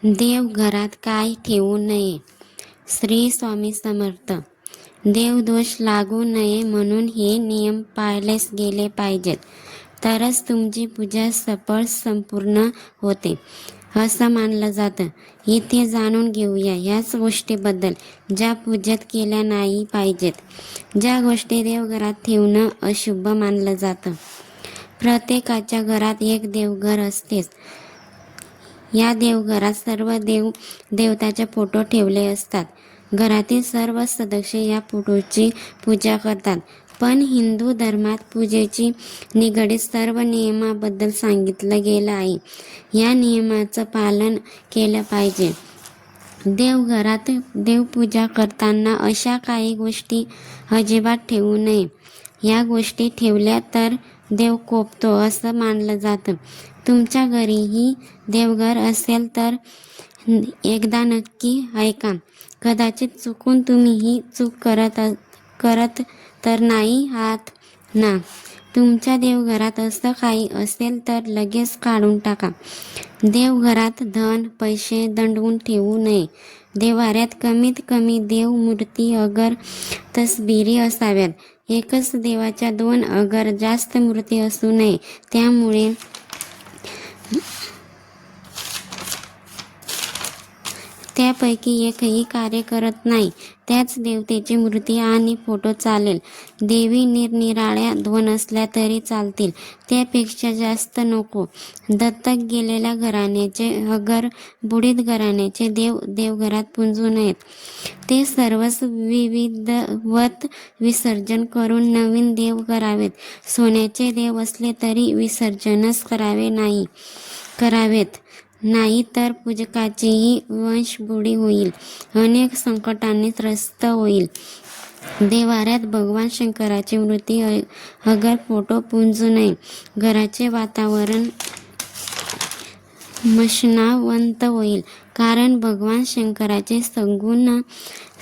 देवघरात काय ठेवू नये. श्री स्वामी समर्थ. देवदोष लागू नये म्हणून हे नियम पाळलेच गेले पाहिजेत, तरच तुमची पूजा सफळ संपूर्ण होते असं मानलं जातं. इथे जाणून घेऊया ह्याच गोष्टीबद्दल ज्या पूजेत केल्या नाही पाहिजेत, ज्या गोष्टी देवघरात ठेवणं अशुभ मानलं जातं. प्रत्येकाच्या घरात एक देवघर असतेच. या देवघरात सर्व देवताचे फोटो ठेवले असतात. घरातील सर्व सदस्य या फोटोची पूजा करतात. पण हिंदू धर्मात पूजेची निगडीत सर्व नियमाबद्दल सांगितलं गेलं आहे. या नियमाचं पालन केलं पाहिजे. देवघरात देवपूजा करताना अशा काही गोष्टी अजिबात ठेवू नये. या गोष्टी ठेवल्या तर देव कोपतो असं मानलं जातं. तुमच्या घरीही देवघर असेल तर एकदा नक्की ऐका. कदाचित चुकून तुम्ही ही चूक करत तर नाही आहात ना. तुमच्या देवघरात असं काही असेल तर लगेच काढून टाका. देवघरात धन पैसे दडवून ठेवू नये. देव्हाऱ्यात कमीत कमी देवमूर्ती अगर तसबिरी असाव्यात. एकच देवाच्या 2 अगर जास्त मूर्ती असू नये. त्यामुळे त्यापैकी एकही कार्य करत नाही त्याच देवतेची मूर्ती आणि फोटो चालेल. देवी निरनिराळ्या 2 असल्या तरी चालतील, त्यापेक्षा जास्त नको. दत्तक गेलेल्या घराण्याचे अगर बुडीत घराण्याचे देव देवघरात पुंजू नयेत. ते सर्वच विधिवत विसर्जन करून नवीन देव करावेत. सोन्याचे देव असले तरी विसर्जनच करावेत. नाही तर पूजकाचीही वंशबुडी होईल, अनेक संकटांनी त्रस्त होईल. देव्हाऱ्यात भगवान शंकराची मूर्ती अगर फोटो पुंजू नये. घराचे वातावरण मशनावंत होईल, कारण भगवान शंकराचे सगुण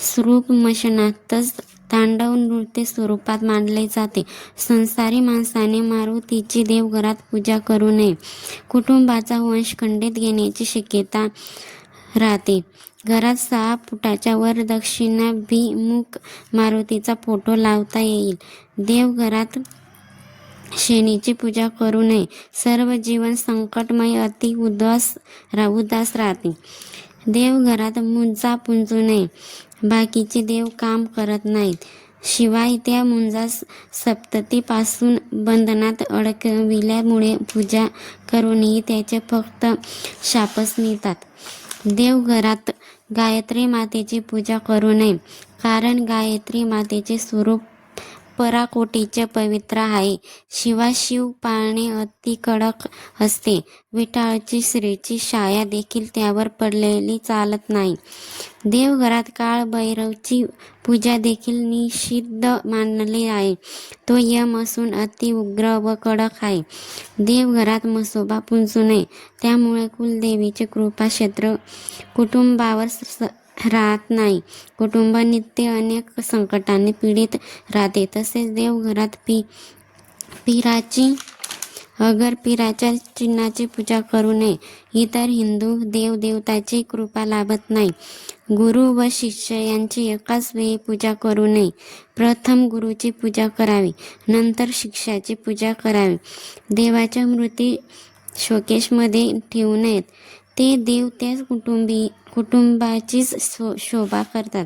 स्वरूप मशनातच तांडव नृत्य स्वरूपात मानले जाते. संसारी माणसाने मारुतीची देवघरात पूजा करू नये. कुटुंबाचा वंश खंडित घेण्याची शक्यता राहते. घरात 6 फुटाच्या वर दक्षिणाभिमुख मारुतीचा फोटो लावता येईल. देवघरात शनीची पूजा करू नये. सर्व जीवन संकटमय अति उदास राहते. देवघरात मुंजा पुंजू नये. बाकीचे देव काम करत नाहीत, शिवाय त्या मुंजा सप्ततीपासून बंधनात अडकविल्यामुळे पूजा करूनही त्याचे फक्त शापच मिळतात. देवघरात गायत्री मातेची पूजा करू नये, कारण गायत्री मातेचे स्वरूप पराकोटीचे पवित्र आहे. शिवाय शिव पाळणे अति कडक असते. विटाळची स्त्रीची छाया देखील त्यावर पडलेली चालत नाही. देवघरात काळभैरवची पूजा देखील निषिद्ध मानली आहे. तो यम असून अति उग्र व कडक आहे. देवघरात म्हसोबा पुंजू नये. त्यामुळे कुलदेवीचे कृपाक्षेत्र कुटुंबावर राहत नाही. कुटुंब नित्य अनेक संकटांनी पीडित राहते. तसेच देवघरात पीराच्या चिन्हाची पूजा करू नये. इतर हिंदू देवदेवताची कृपा लाभत नाही. गुरु व शिष्य यांची एकाच वेळी पूजा करू नये. प्रथम गुरुची पूजा करावी, नंतर शिष्याची पूजा करावी. देवाच्या मूर्ती शोकेशमध्ये ठेवू नयेत. ते देव त्याच कुटुंबाचीच शोभा करतात.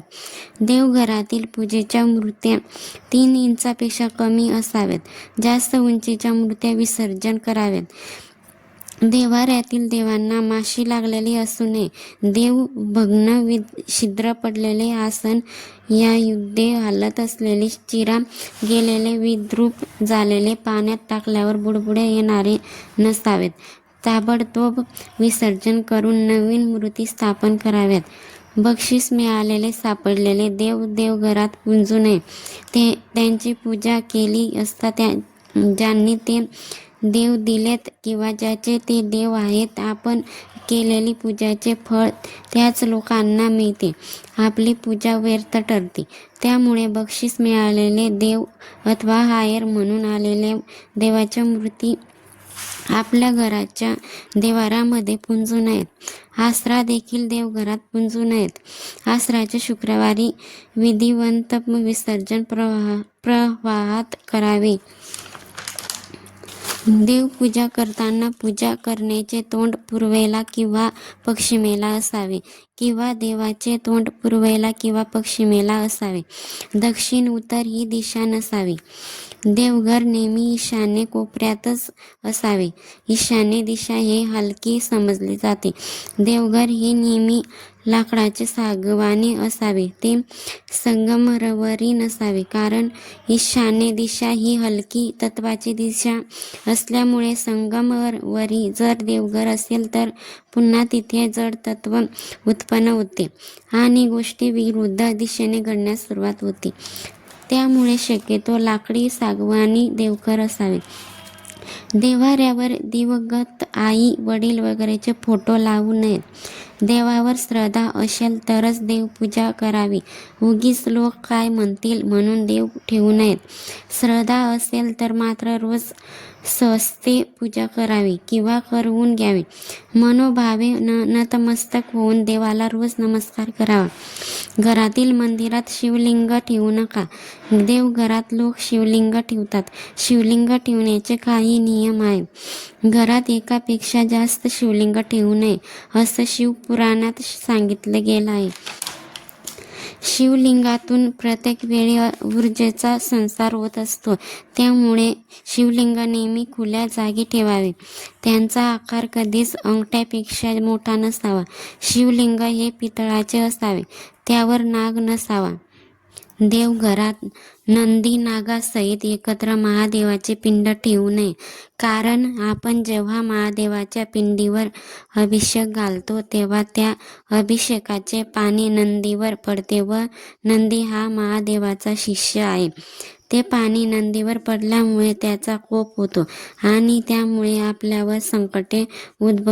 देवघरातील पूजेच्या मूर्त्या 3 इंचापेक्षा कमी असाव्यात. जास्त उंचीच्या मूर्त्या विसर्जन कराव्यात. देव्हाऱ्यातील देवांना माशी लागलेली असू नये. देव भग्न छिद्र पडलेले आसन, या युद्धे हालत असलेली, चिरा गेलेले, विद्रूप झालेले, पाण्यात टाकल्यावर बुडबुडे येणारे नसावेत. ताबडतोब विसर्जन करून नवीन मूर्ती स्थापन कराव्यात. बक्षीस मिळालेले सापडलेले देव देवघरात पुंजू नये. त्यांची पूजा केली असता ज्यांनी ते देव दिलेत किंवा ज्याचे ते देव आहेत, आपण केलेली पूजाचे फळ त्याच लोकांना मिळते. आपली पूजा व्यर्थ ठरते. त्यामुळे बक्षीस मिळालेले देव अथवा हायर म्हणून आलेल्या देवाच्या मूर्ती आपल्या घराच्या देवारामध्ये पुंजू नयेत. आसरा देखील देवघरात पुंजू नयेत. आसराच्या शुक्रवारी विधिवंत विसर्जन प्रवाहात करावे. देवपूजा करताना पूजा करण्याचे तोंड पूर्वेला किंवा पश्चिमेला असावे किंवा देवाचे तोंड पूर्वेला किंवा पश्चिमेला असावे. दक्षिण उत्तर ही दिशा नसावी. देवघर नेहमी ईशान्य कोपऱ्यातच असावे. ईशान्य दिशा हे हलकी समजली जाते. देवघर हे नेहमी लाकडाचे सागवाने असावे. ते संगमरवरी नसावे, कारण ईशान्य दिशा ही हलकी तत्वाची दिशा असल्यामुळे संगमरवरी जर देवघर असेल तर पुन्हा तिथे जड तत्व उत्पन्न होते आणि गोष्टी विरुद्ध दिशेने घडण्यास सुरुवात होते. त्यामुळे शक्यतो लाकडी सागवानी देवघर असावे. देव्हाऱ्यावर दिवंगत आई वडील वगैरेचे फोटो लावू नयेत. देवावर श्रद्धा असेल तरच देवपूजा करावी. उगीच लोक काय म्हणतील म्हणून देव ठेवू नयेत. श्रद्धा असेल तर मात्र रोज सहस्ते पूजा करावी किंवा करवून घ्यावी. मनोभावे नतमस्तक होऊन देवाला रोज नमस्कार करावा. घरातील मंदिरात शिवलिंग ठेवू नका. देवघरात लोक शिवलिंग ठेवतात. शिवलिंग ठेवण्याचे काही नियम आहेत. घरात एकापेक्षा जास्त शिवलिंग ठेवू नये असं शिवपुराणात सांगितलं गेलं आहे. शिवलिंगातून प्रत्येक वेळी ऊर्जेचा संचार होत असतो. त्यामुळे शिवलिंग नेहमी खुल्या जागी ठेवावे. त्यांचा आकार कधीच अंगठ्यापेक्षा मोठा नसावा. शिवलिंग हे पितळाचे असावे. त्यावर नाग नसावा. देवघरात नंदी नागासहित एकत्र महादेवाचे पिंड ठेवू नये, कारण आपण जेव्हा महादेवाच्या पिंडीवर अभिषेक घालतो तेव्हा त्या अभिषेकाचे पाणी नंदीवर पडते व नंदी हा महादेवाचा शिष्य आहे. ते पाणी नंदीवर पडल्यामुळे त्याचा कोप होतो आणि त्यामुळे आपल्यावर संकटे उद्भवतात.